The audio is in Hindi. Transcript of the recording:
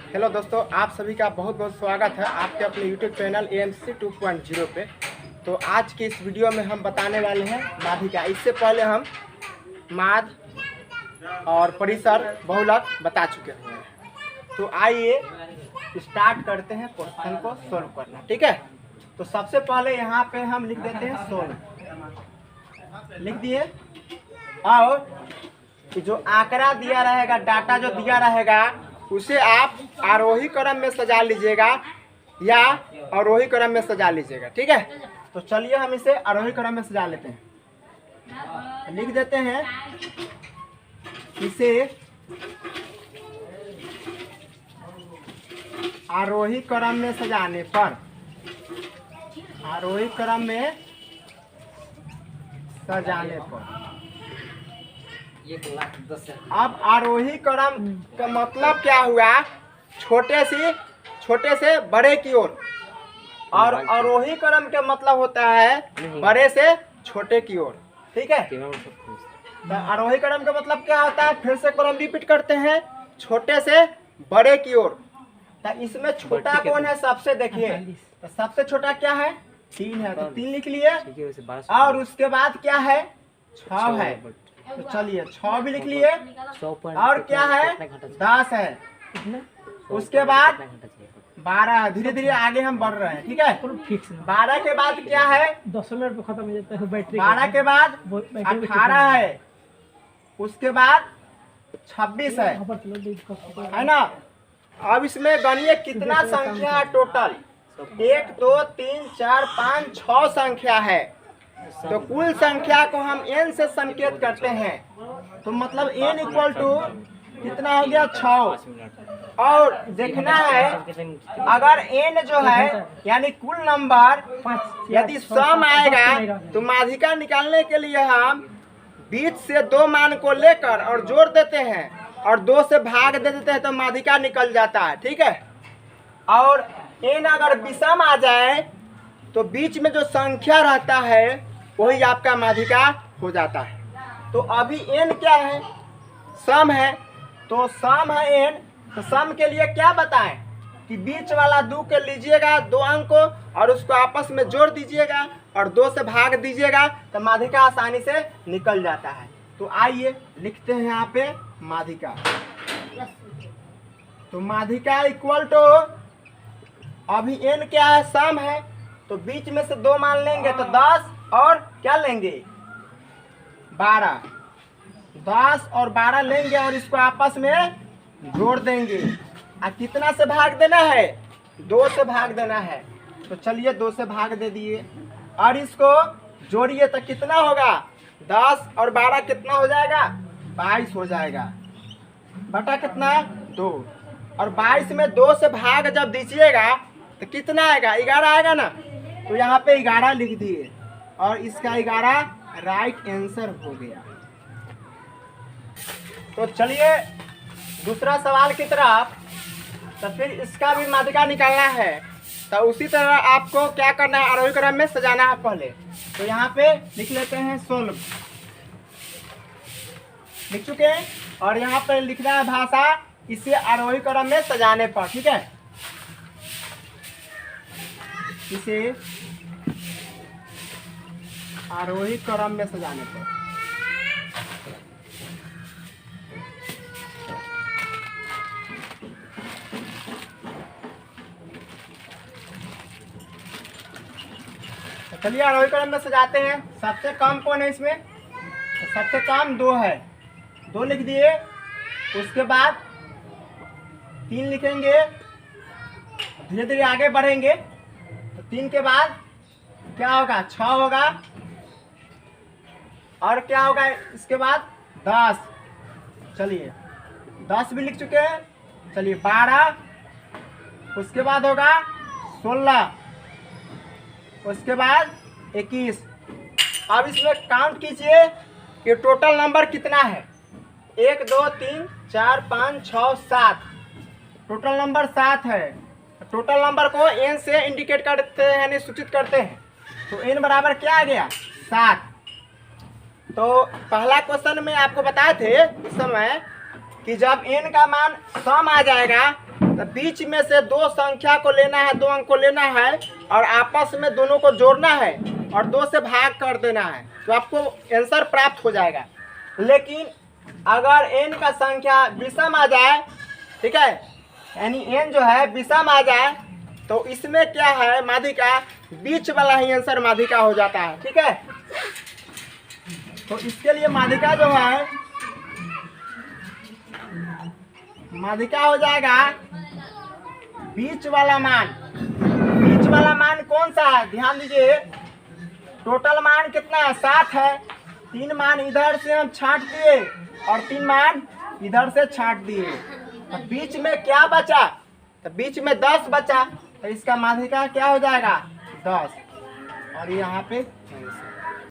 हेलो दोस्तों, आप सभी का बहुत बहुत स्वागत है आपके अपने यूट्यूब चैनल AMC 2.0 पे। तो आज के इस वीडियो में हम बताने वाले हैं माध्यिका। इससे पहले हम माध और परिसर बहुलक बता चुके हैं। तो आइए स्टार्ट करते हैं क्वेश्चन को सोल्व करना। ठीक है, तो सबसे पहले यहाँ पे हम लिख देते हैं सोल्व, लिख दिए। और जो आंकड़ा दिया रहेगा, डाटा जो दिया रहेगा, उसे आप आरोही क्रम में सजा लीजिएगा या अवरोही क्रम में सजा लीजिएगा। ठीक है, तो चलिए हम इसे आरोही क्रम में सजा लेते हैं। लिख देते हैं इसे आरोही क्रम में सजाने पर, आरोही क्रम में सजाने पर। अब आरोही क्रम का मतलब क्या हुआ? छोटे से बड़े की ओर। और अवरोही क्रम का मतलब होता है बड़े से छोटे की ओर। ठीक है, तो आरोही क्रम का मतलब क्या होता है? फिर से क्रम रिपीट करते हैं, छोटे से बड़े की ओर। तो इसमें छोटा कौन है? सबसे देखिए, तो सबसे छोटा क्या है? 3 है, तो 3 लिख लिए। और उसके बाद क्या है? 6 है, तो चलिए 6 भी लिख लिए। और क्या है? 10 है। उसके बाद 12 है। धीरे धीरे आगे हम बढ़ रहे हैं। ठीक है, 12 के बाद क्या है? 10 मिनट में खत्म हो जाता है बैटरी। 12 के बाद 18 है। उसके बाद 26 है ना? अब इसमें गणिए कितना संख्या है टोटल? 1 2 3 4 5 6 संख्या है। तो कुल संख्या को हम n से संकेत करते हैं, तो मतलब n इक्वल टू कितना हो गया? 6। और देखना है अगर n जो है यानी कुल नंबर यदि सम आएगा तो माध्यिका निकालने के लिए हम बीच से 2 मान को लेकर और जोड़ देते हैं और 2 से भाग दे देते हैं, तो माध्यिका निकल जाता है। ठीक है, और n अगर विषम आ जाए तो बीच में जो संख्या रहता है वही आपका माध्यिका हो जाता है। तो अभी n क्या है? सम है, तो सम है n। तो सम के लिए क्या बताएं कि बीच वाला 2 के लीजिएगा 2 अंक को और उसको आपस में जोड़ दीजिएगा और 2 से भाग दीजिएगा, तो माध्यिका आसानी से निकल जाता है। तो आइए लिखते हैं यहाँ पे माध्यिका। तो माध्यिका इक्वल टू, अभी n क्या है? सम है, तो बीच में से 2 मान लेंगे तो 10 और क्या लेंगे? 12। 10 और 12 लेंगे और इसको आपस में जोड़ देंगे। और कितना से भाग देना है? 2 से भाग देना है। तो चलिए 2 से भाग दे दिए और इसको जोड़िए तो कितना होगा? 10 और 12 कितना हो जाएगा? 22 हो जाएगा। बटा कितना? 2। और 22 में 2 से भाग जब दीजिएगा तो कितना आएगा? 11 आएगा ना? तो यहाँ पे 11 लिख दिए और इसका 11 राइट आंसर हो गया। तो चलिए दूसरा सवाल की तरफ। तो फिर इसका भी माध्यिका निकालना है, तो उसी तरह आपको क्या करना है? आरोही क्रम में सजाना है पहले। तो यहाँ पे लिख लेते हैं सोल्व, लिख चुके हैं। और यहाँ पे लिखना है भाषा, इसे आरोही क्रम में सजाने पर। ठीक है, इसे आरोही क्रम में सजाने पर। चलिए आरोही क्रम में सजाते हैं। सबसे कम कौन है इसमें? तो सबसे कम 2 है, 2 लिख दिए। उसके बाद 3 लिखेंगे, धीरे धीरे आगे बढ़ेंगे। तो 3 के बाद क्या होगा? 6 होगा। और क्या होगा इसके बाद? 10। चलिए 10 भी लिख चुके हैं। चलिए 12। उसके बाद होगा 16। उसके बाद 21। अब इसमें काउंट कीजिए कि टोटल नंबर कितना है? 1 2 3 4 5 6 7। टोटल नंबर 7 है। टोटल नंबर को n से इंडिकेट करते हैं यानी सूचित करते हैं। तो n बराबर क्या आ गया? 7। तो पहला क्वेश्चन में आपको बताए थे इस समय कि जब n का मान सम आ जाएगा तो बीच में से दो संख्या को लेना है, दो अंक को लेना है और आपस में दोनों को जोड़ना है और 2 से भाग कर देना है, तो आपको आंसर प्राप्त हो जाएगा। लेकिन अगर n का संख्या विषम आ जाए, ठीक है, यानी n जो है विषम आ जाए, तो इसमें क्या है, माध्यिका बीच वाला ही आंसर माध्यिका हो जाता है। ठीक है, तो इसके लिए माध्यिका जो है, माध्यिका हो जाएगा बीच वाला मान। बीच वाला मान कौन सा है, ध्यान दीजिए, टोटल मान कितना है, 7 है। 3 मान इधर से हम छांट दिए और 3 मान इधर से छांट दिए, तो बीच में क्या बचा, तो बीच में 10 बचा, तो इसका माध्यिका क्या हो जाएगा, 10, और यहाँ पे